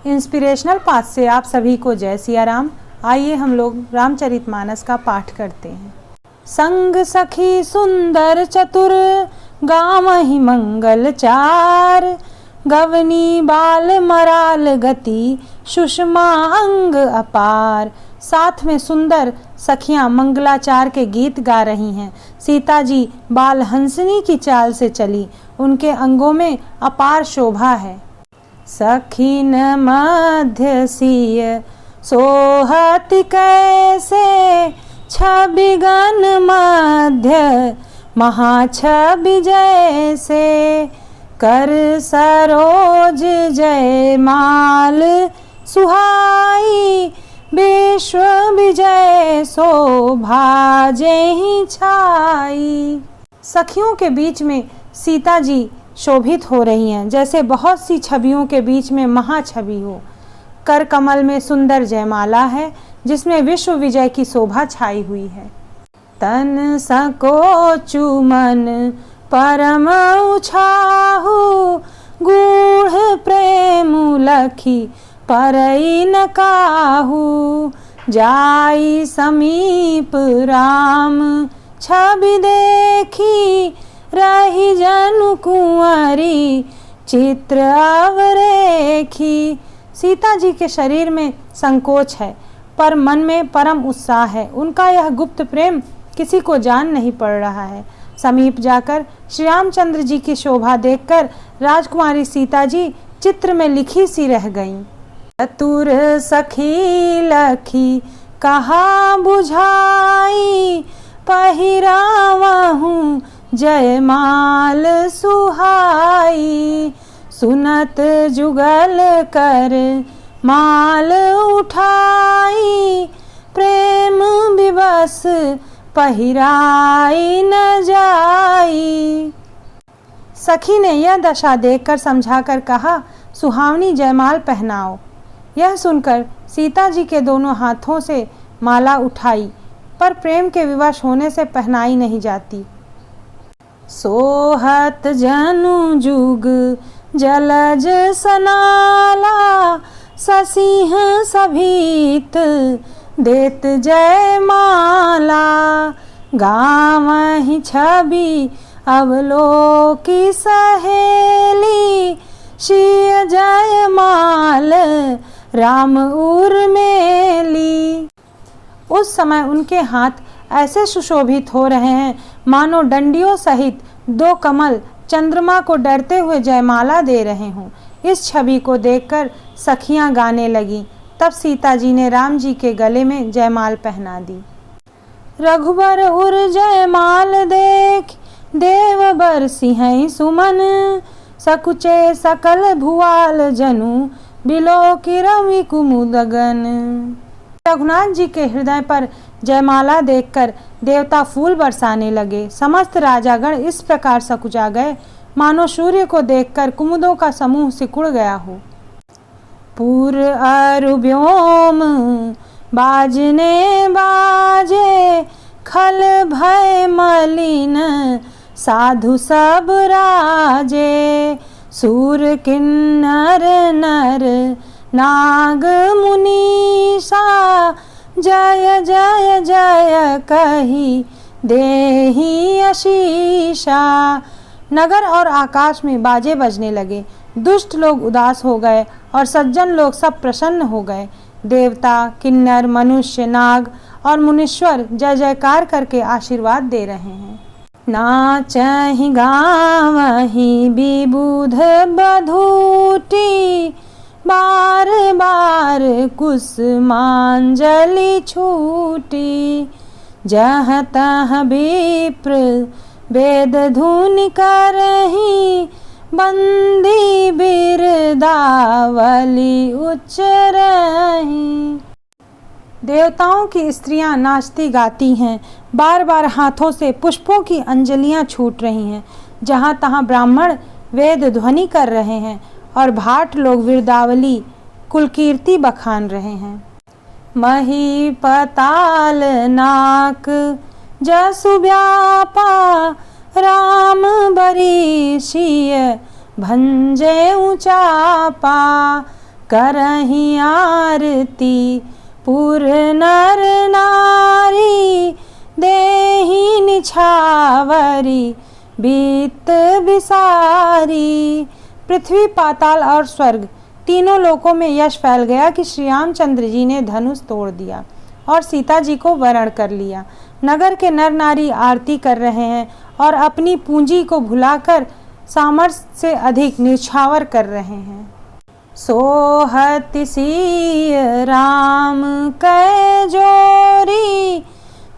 Inspirational path से आप सभी को जय सिया राम। आइए हम लोग रामचरितमानस का पाठ करते हैं। संग सखी सुंदर चतुर गावहि मंगल चार, गवनी बाल मराल गति सुषमा अंग अपार। साथ में सुंदर सखियां मंगलाचार के गीत गा रही हैं। सीता जी बाल हंसनी की चाल से चली, उनके अंगों में अपार शोभा है। सखीन मध्य सिय सोहति कैसे, छबिगन मध्य महाछबि जैसे। कर सरोज जयमाल सुहाई, विश्व विजय शोभा जेहि छाई। सखियों के बीच में सीता जी शोभित हो रही हैं, जैसे बहुत सी छवियों के बीच में महाछवि हो। कर कमल में सुंदर जयमाला है, जिसमें विश्व विजय की शोभा छाई हुई है। तन सकोचु मन परम उछाहु, गूढ़ प्रेम लखी परई न काहू। जाई समीप राम छवि देखी, रही जनु कुंवरी चित्र अवरेखी। सीता जी के शरीर में संकोच है, पर मन में परम उत्साह है। उनका यह गुप्त प्रेम किसी को जान नहीं पड़ रहा है। समीप जाकर श्री रामचंद्र जी की शोभा देखकर राजकुमारी सीता जी चित्र में लिखी सी रह गईं। चतुर सखी लखी कहा बुझाई, पहिरावहु जयमाल सुहाई। सुनत जुगल कर माल उठाई, प्रेम विवश पहिराई न जाई। सखी ने यह दशा देखकर समझाकर कहा, सुहावनी जयमाल पहनाओ। यह सुनकर सीता जी के दोनों हाथों से माला उठाई, पर प्रेम के विवश होने से पहनाई नहीं जाती। सोहत जनु जुग जलज सनाला, ससिंह सभीत देत जयमाला। गावहि छवि अवलोकी सहेली, शिय जयमाल राम उर्मेली। उस समय उनके हाथ ऐसे सुशोभित हो रहे हैं मानो डंडियों सहित दो कमल चंद्रमा को डरते हुए जयमाला दे रहे हों। इस छवि को देखकर सखियां गाने लगीं। तब सीता जी ने राम जी के गले में जयमाल पहना दी। रघुबर उर जयमाल देख, देव बरसिंह सुमन। सकुचे सकल भुआल जनु, बिलोकि रवि कुमुदगन। रघुनाथ जी के हृदय पर जयमाला देखकर देवता फूल बरसाने लगे। समस्त राजागण इस प्रकार सकुचा गए मानो सूर्य को देखकर कुमुदों का समूह सिकुड़ गया हो। पुर अरु व्योम बाजने बाजे, खल भय मलिन साधु सब राजे। सूर किन्नर नर नाग मुनीसा, जय जय जय कही देहि आशीषा। नगर और आकाश में बाजे बजने लगे। दुष्ट लोग उदास हो गए और सज्जन लोग सब प्रसन्न हो गए। देवता, किन्नर, मनुष्य, नाग और मुनीश्वर जय जयकार करके आशीर्वाद दे रहे हैं। नाचहि गावहि विबुध बधूटी, बार बार कुसुमांजलि छूटी। जहाँ तहाँ विप्र वेद धुनि करहि, बंदी बिरदावली उच्चरहि। देवताओं की स्त्रियां नाचती गाती हैं, बार बार हाथों से पुष्पों की अंजलियां छूट रही हैं। जहाँ तहाँ ब्राह्मण वेद ध्वनि कर रहे हैं और भाट लोग विरदावली कुलकीर्ति बखान रहे हैं। मही पताल नाक जसु व्यापा, राम बरी शिय भंजे ऊंचापा। करही आरती पुर नर नारी, देहि निछावरी बीत बिसारी। पृथ्वी, पाताल और स्वर्ग तीनों लोकों में यश फैल गया कि श्री रामचंद्र जी ने धनुष तोड़ दिया और सीता जी को वरण कर लिया। नगर के नर नारी आरती कर रहे हैं और अपनी पूंजी को भुलाकर सामर्थ्य से अधिक निछावर कर रहे हैं। सोहति सिय राम कै जोरी,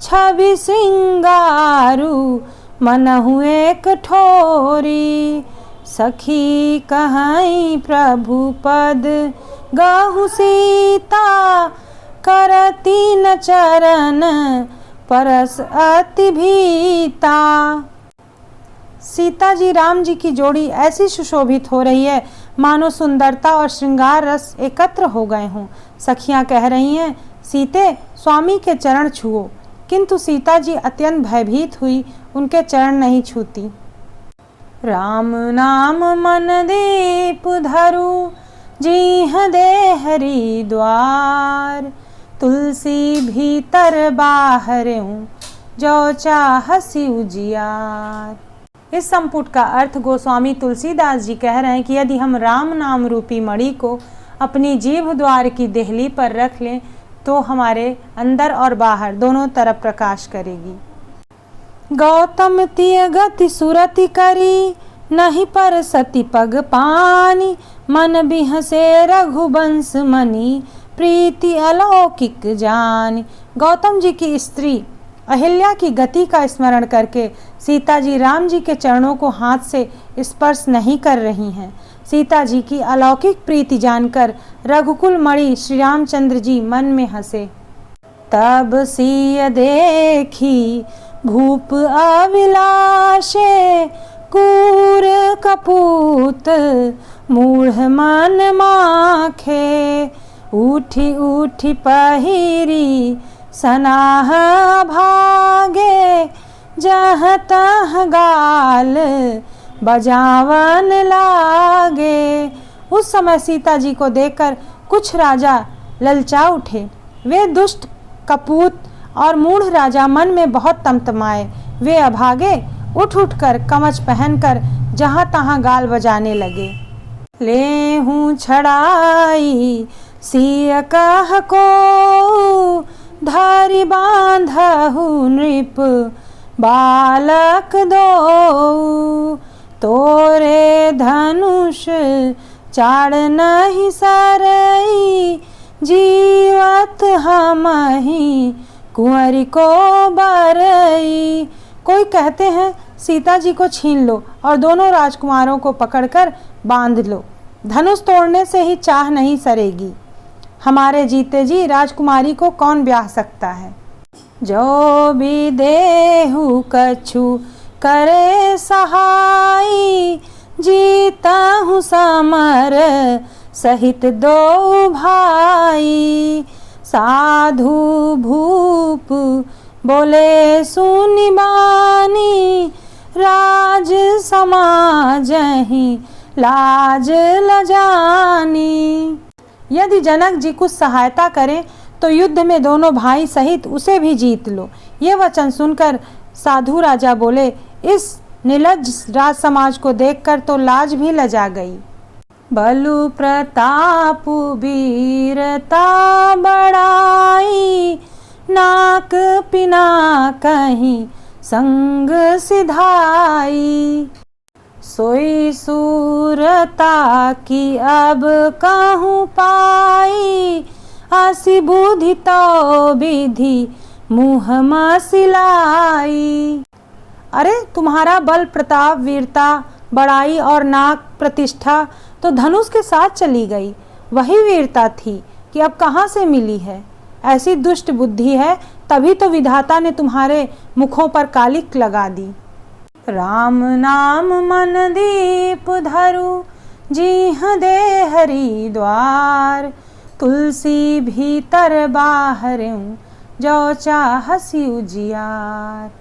छवि श्रृंगारु मनहु एक ठोरी। सखी कहीं प्रभु पद गहु सीता, करती न चरण परस अति भीता। सीता जी राम जी की जोड़ी ऐसी सुशोभित हो रही है मानो सुंदरता और श्रृंगार रस एकत्र हो गए हों। सखियां कह रही हैं, सीते स्वामी के चरण छुओ, किंतु सीता जी अत्यंत भयभीत हुई उनके चरण नहीं छूती। राम नाम मन दीप धरु, जीह दे हरि द्वार। तुलसी भीतर बाहरऊं, जो चाहसी उजियार। इस संपुट का अर्थ गोस्वामी तुलसीदास जी कह रहे हैं कि यदि हम राम नाम रूपी मणि को अपनी जीभ द्वार की देहली पर रख लें तो हमारे अंदर और बाहर दोनों तरफ प्रकाश करेगी। गौतम तिय गति सुरति करी, नहीं पर सती पग पानी। मन बिहसे रघुबंश मणि, प्रीति अलौकिक जानी। गौतम जी की स्त्री अहिल्या की गति का स्मरण करके सीता जी राम जी के चरणों को हाथ से स्पर्श नहीं कर रही हैं। सीता जी की अलौकिक प्रीति जानकर रघुकुल मणि श्री रामचंद्र जी मन में हंसे। तब सिय देखी भूप अभिलाषे, कूर कपूत मूढ़ मन माखे। उठी उठी पहिरी सनाह भागे, जहाँ तहाँ गाल बजावन लागे। उस समय सीता जी को देखकर कुछ राजा ललचा उठे। वे दुष्ट कपूत और मूढ़ राजा मन में बहुत तमतमाए। वे अभागे उठ उठकर कवच पहनकर जहाँ तहाँ गाल बजाने लगे। ले हूँ छड़ाई सिय कह को, धारी बांधहु नृप बालक दो। तोरे धनुष चाड़ नहीं सरई, जीवत हमहि कुंवरी को बरई। कोई कहते हैं सीता जी को छीन लो और दोनों राजकुमारों को पकड़कर बांध लो, धनुष तोड़ने से ही चाह नहीं सरेगी। हमारे जीते जी राजकुमारी को कौन ब्याह सकता है। जो भी देहु कछु करे सहाई, जीता हूँ समर सहित दो भाई। साधु भूप बोले सुनि बानी, राज समाज ही लाज लजानी। यदि जनक जी कुछ सहायता करें तो युद्ध में दोनों भाई सहित उसे भी जीत लो। ये वचन सुनकर साधु राजा बोले, इस निर्लज्ज राज समाज को देखकर तो लाज भी लजा गई। बलु प्रताप वीरता बड़ाई, नाक पिना कहीं संग सिधाई। सोई सूरता की अब कहूँ पाई, आसी बुद्धि तो विधि मुँह मसिलाई। अरे तुम्हारा बल प्रताप वीरता बड़ाई और नाक प्रतिष्ठा तो धनुष के साथ चली गई। वही वीरता थी कि अब कहाँ से मिली है। ऐसी दुष्ट बुद्धि है, तभी तो विधाता ने तुम्हारे मुखों पर कालिक लगा दी। राम नाम मन दीप धरु, जीह दे हरि द्वार। तुलसी भीतर बाहरऊं, जो चाहसी उजियार।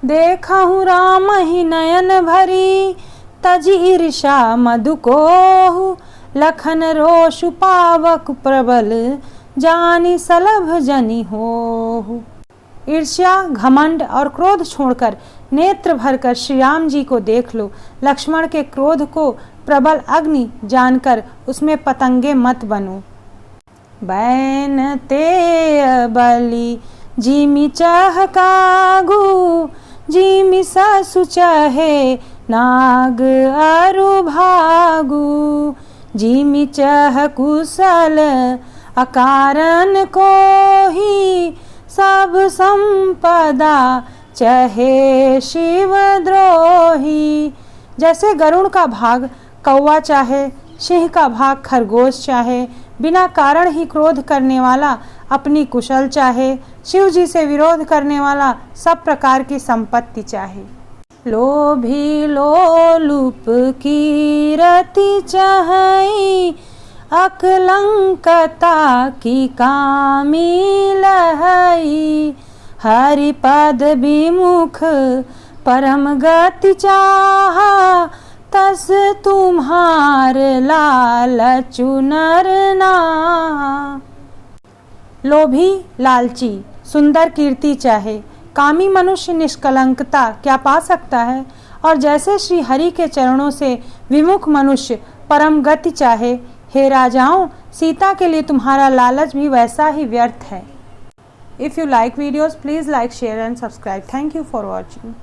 देखहु राम ही नयन भरी, तजी ईर्षा मधु कोहु। लखन रोषु पावक प्रबल, जानी सलभ जनि होहु। ईर्ष्या, घमंड और क्रोध छोड़कर नेत्र भरकर श्री राम जी को देख लो। लक्ष्मण के क्रोध को प्रबल अग्नि जानकर उसमें पतंगे मत बनो। बैन ते बलि जिमि चह कागु, जिमि ससु चहे नाग अरु भागु। जिमि चह कुशल अकारण को ही, सब संपदा चहे शिव द्रोही। जैसे गरुड़ का भाग कौवा चाहे, सिंह का भाग खरगोश चाहे, बिना कारण ही क्रोध करने वाला अपनी कुशल चाहे, शिव जी से विरोध करने वाला सब प्रकार की संपत्ति चाहे। लोभी लोलुप की रति चाहई, अकलंकता की कामी लहई। हरिपद विमुख परम गति चाहा, तस तुम्हार लालचु नर नाहा। लोभी लालची सुंदर कीर्ति चाहे, कामी मनुष्य निष्कलंकता क्या पा सकता है। और जैसे श्री हरि के चरणों से विमुख मनुष्य परम गति चाहे, हे राजाओं, सीता के लिए तुम्हारा लालच भी वैसा ही व्यर्थ है। If you like videos, please like, share and subscribe. Thank you for watching.